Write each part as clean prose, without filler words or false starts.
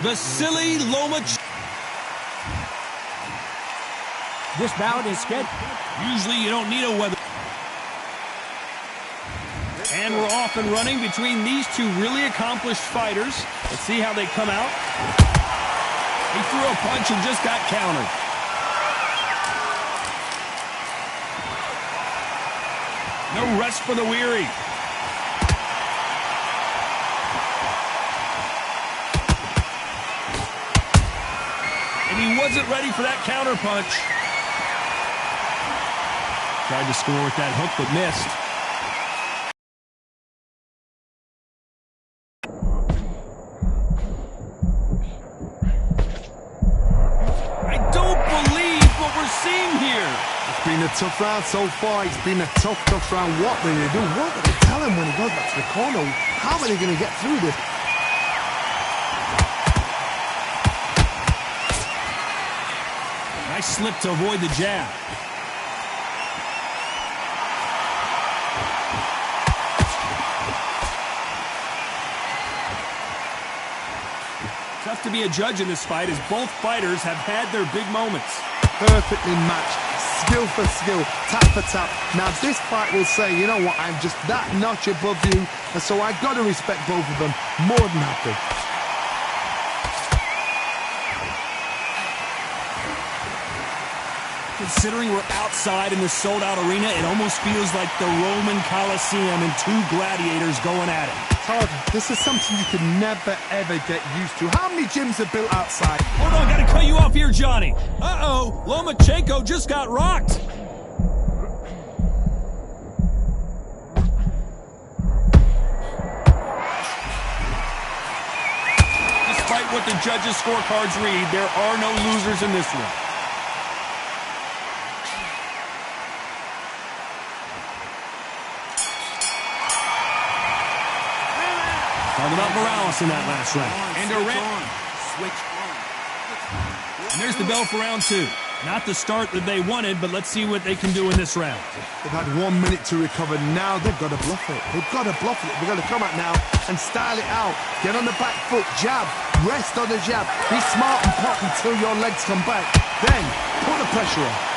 The silly LOMA. This bout is scheduled. Usually you don't need a weather. And we're off and running between these two really accomplished fighters. Let's see how they come out. He threw a punch and just got countered. No rest for the weary. And he wasn't ready for that counter punch. Tried to score with that hook, but missed. I don't believe what we're seeing here. It's been a tough round so far. It's been a tough round. What will they do? What will they tell him when he goes back to the corner? How are they going to get through this? Nice slip to avoid the jab. Tough to be a judge in this fight as both fighters have had their big moments. Perfectly matched, skill for skill, tap for tap. Now this fight will say, you know what, I'm just that notch above you, and so I've got to respect both of them more than happy. Considering we're outside in this sold-out arena, it almost feels like the Roman Coliseum and two gladiators going at it. Todd, this is something you can never, ever get used to. How many gyms are built outside? Hold on, gotta cut you off here, Johnny. Uh-oh, Lomachenko just got rocked. Despite what the judges' scorecards read, there are no losers in this one. Talking about Morales in that last round. And there's the bell for round two. Not the start that they wanted, but let's see what they can do in this round. They've had 1 minute to recover. Now they've got to bluff it. They've got to bluff it. They've got to come out now and style it out. Get on the back foot, jab, rest on the jab. Be smart and pop until your legs come back. Then put the pressure on.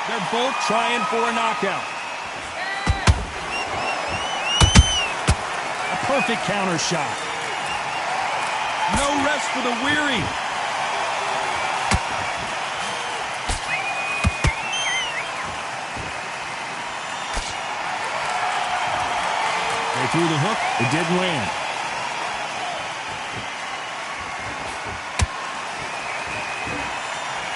They're both trying for a knockout. A perfect counter shot. No rest for the weary. They threw the hook. It didn't land.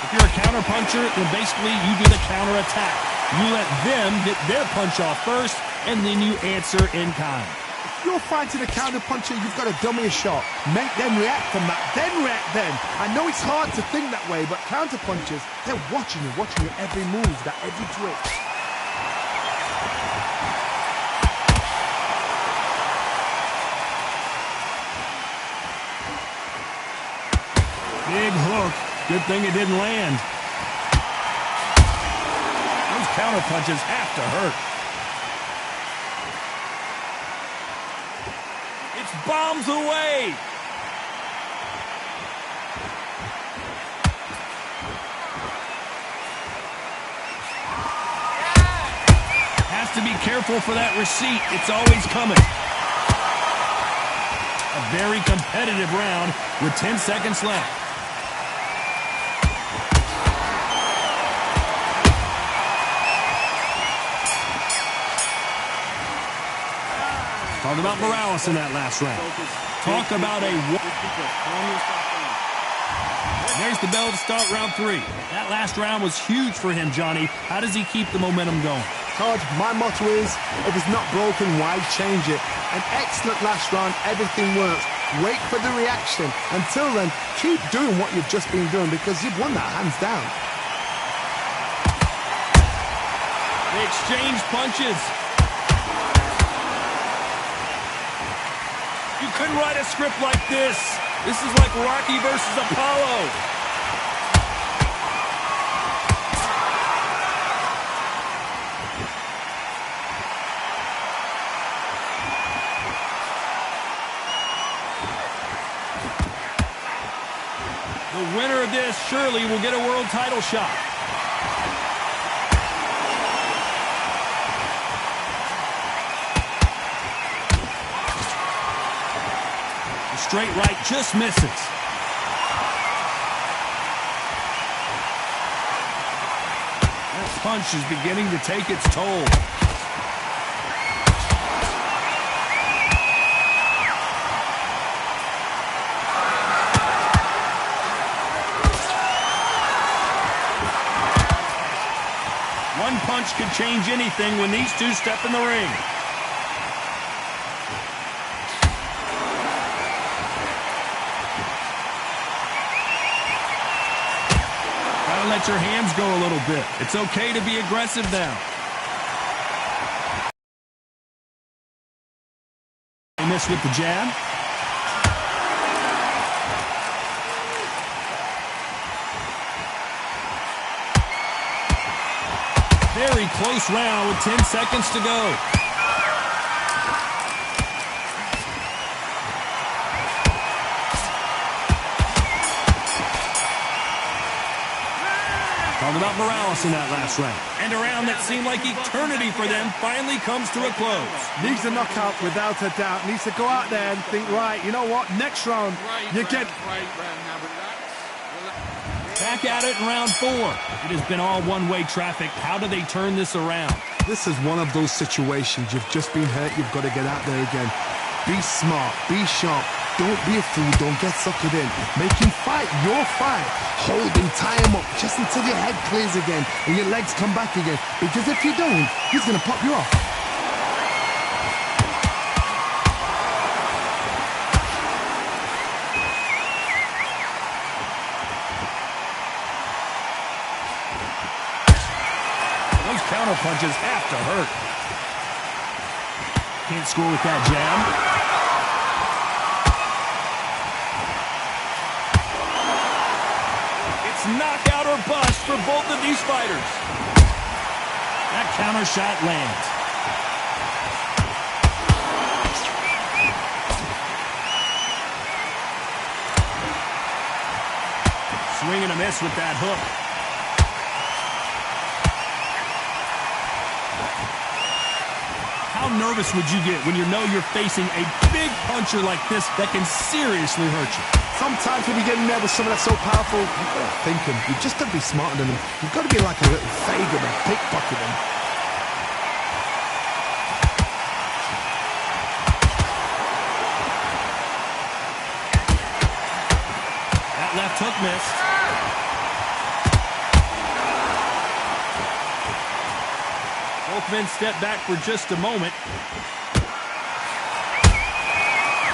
If you're a counter-puncher, then basically you do the counter-attack. You let them get their punch off first, and then you answer in kind. If you're fighting a counter-puncher, you've got to dummy a shot. Make them react from that, then react then. I know it's hard to think that way, but counter-punchers, they're watching you every move, that every twitch. Big hook. Good thing it didn't land. Those counter punches have to hurt. It's bombs away. Has to be careful for that receipt. It's always coming. A very competitive round with 10 seconds left. Talk about Morales in that last round. Talk about a... There's the bell to start round three. That last round was huge for him, Johnny. How does he keep the momentum going? Todd, my motto is, if it's not broken, why change it? An excellent last round, everything works. Wait for the reaction. Until then, keep doing what you've just been doing because you've won that hands down. They exchange punches. You couldn't write a script like this. This is like Rocky versus Apollo. surely will get a world title shot. The straight right just misses. That punch is beginning to take its toll. One punch could change anything when these two step in the ring. Gotta let your hands go a little bit. It's okay to be aggressive now. They miss with the jab. Very close round with 10 seconds to go. Talking about Morales in that last round. And a round that seemed like eternity for them finally comes to a close. Needs a knockout without a doubt. Needs to go out there and think, right, you know what, next round, you get... Back at it in round 4. It has been all one-way traffic. How do they turn this around? This is one of those situations. You've just been hurt. You've got to get out there again. Be smart. Be sharp. Don't be a fool. Don't get suckered in. Make him fight your fight. Hold him. Tie him up just until your head clears again and your legs come back again. Because if you don't, he's going to pop you off. Counter punches have to hurt. Can't score with that jab. It's knockout or bust for both of these fighters. That counter shot lands. Swing and a miss with that hook. How nervous would you get when you know you're facing a big puncher like this that can seriously hurt you? Sometimes when you get in there with someone that's so powerful, you've got to think him. You've just got to be smarter than him. You've got to be like a little Fagin and pickpocket him. That left hook missed. Both men step back for just a moment.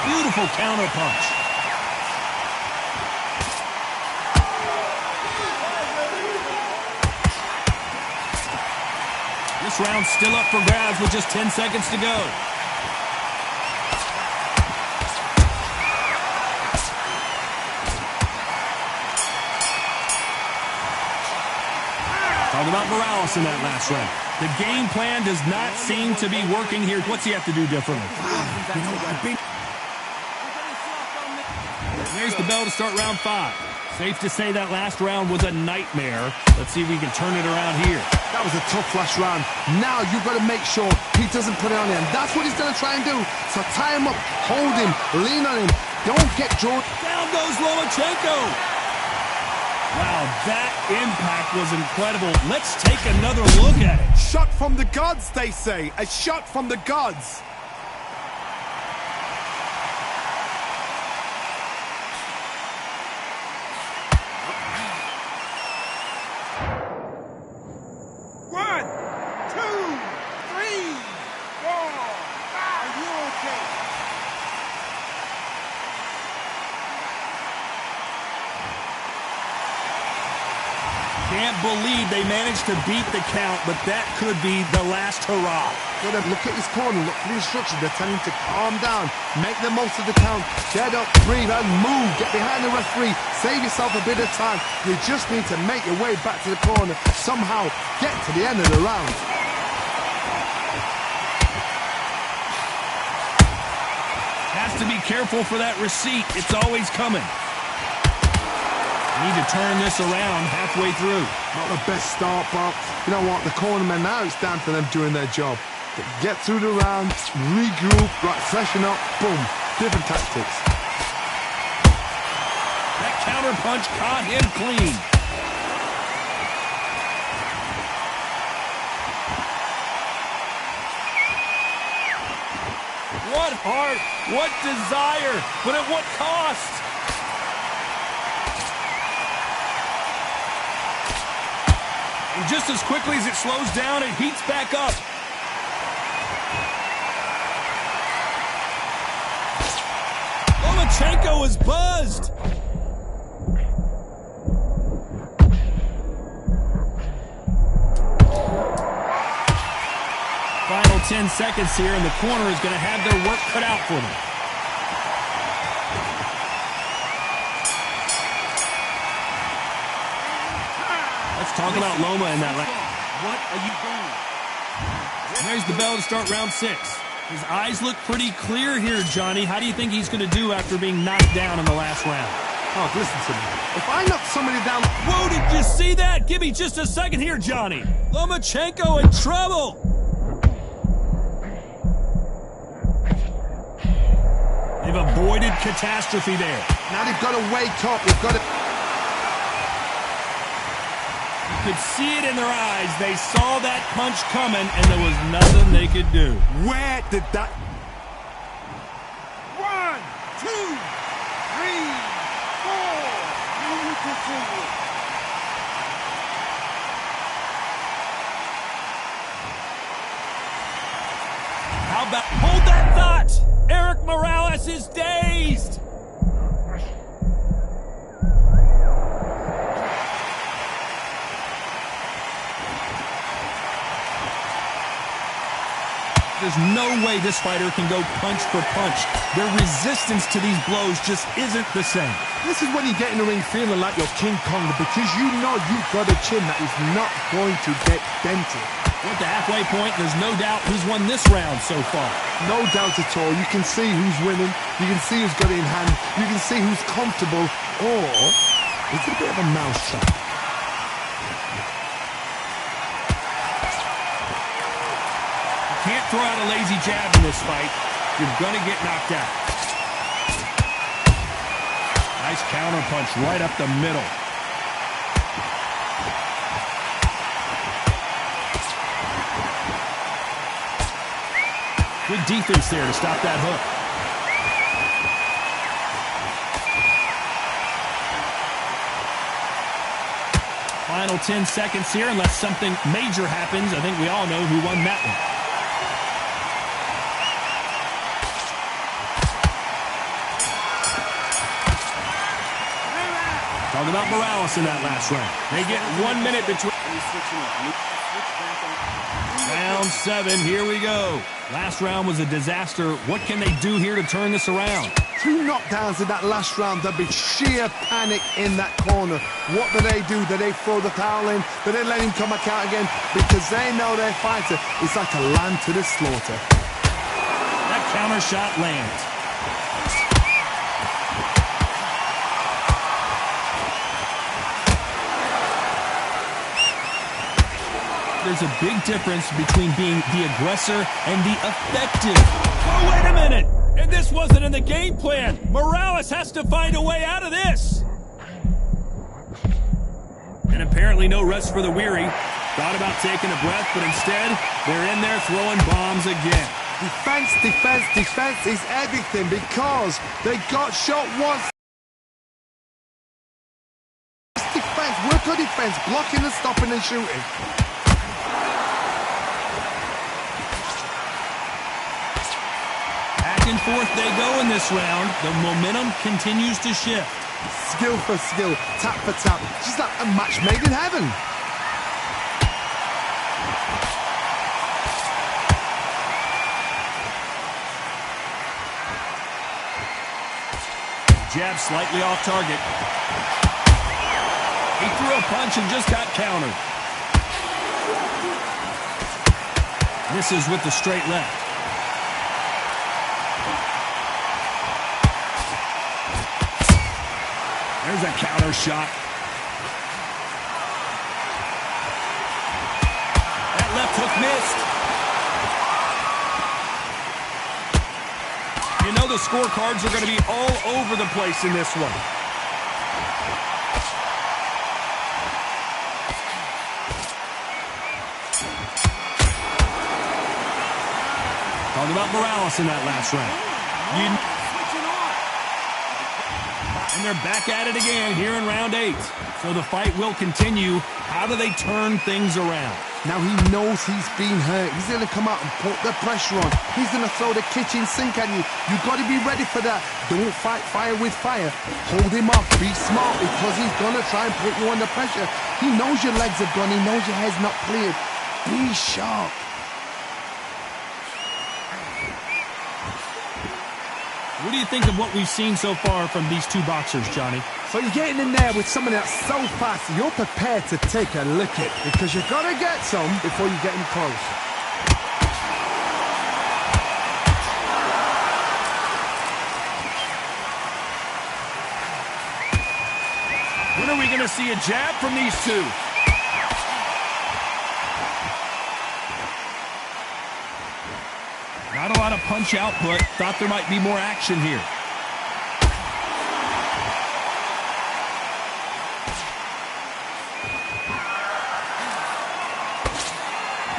Beautiful counter punch. This round's still up for grabs with just 10 seconds to go. Talk about Morales in that last round. The game plan does not seem to be working here. What's he have to do differently? You know, There's the bell to start round 5. Safe to say that last round was a nightmare. Let's see if we can turn it around here. that was a tough last round. Now you've got to make sure he doesn't put it on him. That's what he's going to try and do. So tie him up, hold him, lean on him. Don't get drawn. Down goes Lomachenko. Wow, that impact was incredible. Let's take another look at it. Shot from the gods, they say. A shot from the gods. One, two, three, four, five. Are you okay? Can't believe they managed to beat the count, but that could be the last hurrah. Look at his corner, look at the instructions. They're telling him to calm down, make the most of the count, get up, breathe, and move. Get behind the referee, save yourself a bit of time. You just need to make your way back to the corner, somehow get to the end of the round. Has to be careful for that receipt. It's always coming. Need to turn this around halfway through. Not the best start, but you know what? The cornermen now, it's down to them doing their job. Get through the round, regroup, right, freshen up, boom. Different tactics. That counter punch caught him clean. What heart, what desire, but at what cost? And just as quickly as it slows down, it heats back up. Lomachenko is buzzed. Final 10 seconds here, and the corner is going to have their work cut out for them. Let's talk about Loma in that last. What are you doing? There's the bell to start round 6. His eyes look pretty clear here, Johnny. How do you think he's going to do after being knocked down in the last round? Oh, listen to me. If I knock somebody down... Whoa, did you see that? Give me just a second here, Johnny. Lomachenko in trouble. They've avoided catastrophe there. Now they've got to wake up. They've got to... You could see it in their eyes. They saw that punch coming, and there was nothing they could do. Where did that... 1, 2, 3, 4. You continue. How about... Hold that thought! Eric Morales is dazed! There's no way this fighter can go punch for punch. Their resistance to these blows just isn't the same. This is when you get in the ring feeling like you're King Kong because you know you've got a chin that is not going to get dented. At the halfway point, there's no doubt who's won this round so far. No doubt at all. You can see who's winning. You can see who's got it in hand. You can see who's comfortable. Or is it a bit of a mousetrap? Can't throw out a lazy jab in this fight. You're going to get knocked out. Nice counter punch right up the middle. Good defense there to stop that hook. Final 10 seconds here, unless something major happens. I think we all know who won that one. Talk about Morales in that last round. They get 1 minute between. Round 7, here we go. Last round was a disaster. What can they do here to turn this around? 2 knockdowns in that last round. There'll be sheer panic in that corner. What do? Do they throw the towel in? Do they let him come back out again? Because they know their fighter is like a lamb to the slaughter. That counter shot lands. There's a big difference between being the aggressor and the effective. Oh, wait a minute! And this wasn't in the game plan. Morales has to find a way out of this. And apparently no rest for the weary. Thought about taking a breath, but instead, they're in there throwing bombs again. Defense, defense, defense is everything because they got shot once. Defense, work on defense, blocking and stopping and shooting. Back and forth they go in this round. The momentum continues to shift. Skill for skill, tap for tap. Just like a match made in heaven. Jab slightly off target. He threw a punch and just got countered. Misses with the straight left. There's a counter shot. the scorecards are going to be all over the place in this one. Talking about Morales in that last round. And they're back at it again here in round 8. So the fight will continue. How do they turn things around? Now he knows he's been hurt. He's going to come out and put the pressure on. He's going to throw the kitchen sink at you. You've got to be ready for that. Don't fight fire with fire. Hold him off. Be smart because he's going to try and put you under pressure. He knows your legs are gone. He knows your head's not cleared. Be sharp. What do you think of what we've seen so far from these two boxers, Johnny? So you're getting in there with someone that's so fast, you're prepared to take a licking because you've got to get some before you get him close. When are we going to see a jab from these two? Not a lot of punch output. Thought there might be more action here.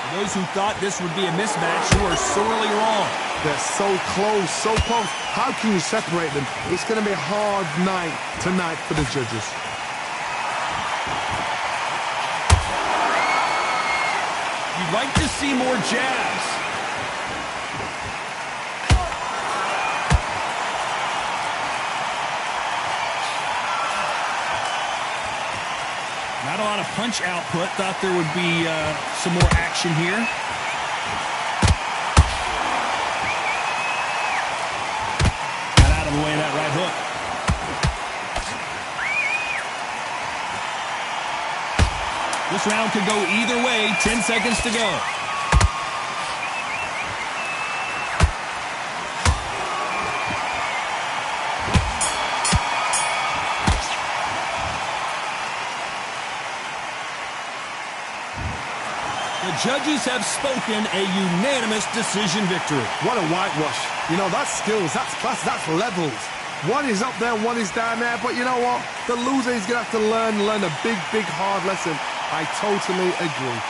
For those who thought this would be a mismatch, you are sorely wrong. They're so close, so close. How can you separate them? It's going to be a hard night tonight for the judges. You'd like to see more jabs. Not a lot of punch output. Thought there would be some more action here. Got out of the way of that right hook. This round could go either way. 10 seconds to go. The judges have spoken, a unanimous decision victory. What a whitewash. You know, that's skills, that's class, that's levels. One is up there, one is down there, but you know what? The loser is going to have to learn a big, hard lesson. I totally agree.